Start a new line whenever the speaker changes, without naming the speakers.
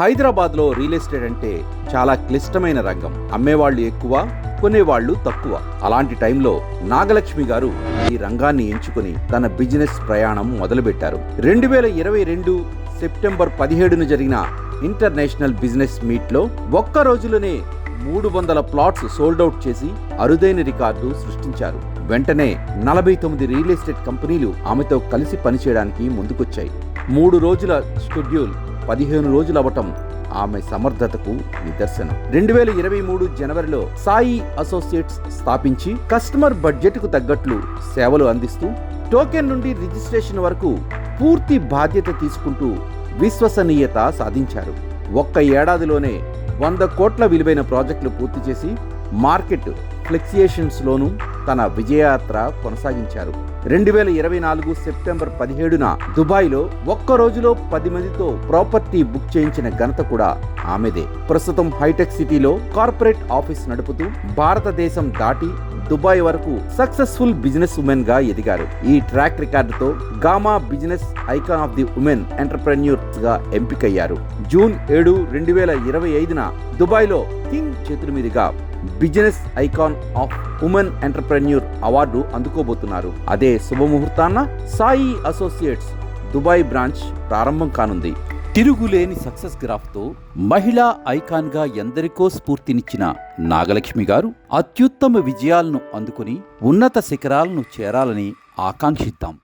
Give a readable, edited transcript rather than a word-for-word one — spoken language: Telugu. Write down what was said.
హైదరాబాద్లో రియల్ ఎస్టేట్ అంటే చాలా క్లిష్టమైన రంగం. అమ్మేవాళ్లు ఎక్కువ, కొనేవాళ్లు తక్కువ. అలాంటి టైంలో నాగలక్ష్మి గారు ఈ రంగాన్ని ఎంచుకుని తన బిజినెస్ ప్రయాణం మొదలుపెట్టారు. 2022 సెప్టెంబర్ 17న జరిగిన ఇంటర్నేషనల్ బిజినెస్ మీట్లో ఒక్క రోజులోనే 300 ప్లాట్స్ సోల్డ్ అవుట్ చేసి అరుదైన రికార్డు సృష్టించారు. వెంటనే 49 రియల్ ఎస్టేట్ కంపెనీలు ఆమెతో కలిసి పనిచేయడానికి ముందుకొచ్చాయి. 3 రోజుల షెడ్యూల్ 15 రోజులు అవటం ఆమె సమర్థతకు నిదర్శనం. 2023 జనవరిలో సాయి అసోసియేట్స్ స్థాపించి కస్టమర్ బడ్జెట్ కు తగ్గట్లు సేవలు అందిస్తూ టోకెన్ నుండి రిజిస్ట్రేషన్ వరకు పూర్తి బాధ్యత తీసుకుంటూ విశ్వసనీయత సాధించారు. ఒక్క ఏడాదిలోనే 100 కోట్ల విలువైన ప్రాజెక్టులు పూర్తి చేసి మార్కెట్ ఫ్లెక్సియేషన్స్ లోనూ తన విజయయాత్ర కొనసాగించారు. 2024 సెప్టెంబర్ 17న దుబాయ్లో ఒక్క రోజులో 10 మందితో ప్రాపర్టీ బుక్ చేయించిన ఘనత కూడా ఆమెదే. ప్రస్తుతం హైటెక్ సిటీలో కార్పొరేట్ ఆఫీస్ నడుపుతూ భారతదేశం దాటి దుబాయ్ వరకు సక్సెస్ఫుల్ బిజినెస్ ఉమెన్ గా ఎదిగారు. ఈ ట్రాక్ రికార్డుతో గామా business icon of the women entrepreneurs గా ఎంపికయ్యారు. జూన్ 7, 2025న దుబాయ్లో కింగ్ చేతుల మీదుగా business icon of women entrepreneur award అందుకోబోతున్నారు. అదే శుభముహూర్తాన సాయి అసోసియేట్స్ దుబాయ్ బ్రాంచ్ ప్రారంభం కానుంది. తిరుగులేని సక్సెస్ గ్రాఫ్తో మహిళా ఐకాన్ గా ఎందరికో స్ఫూర్తినిచ్చిన నాగలక్ష్మి గారు అత్యుత్తమ విజయాలను అందుకుని ఉన్నత శిఖరాలను చేరాలని ఆకాంక్షిద్దాం.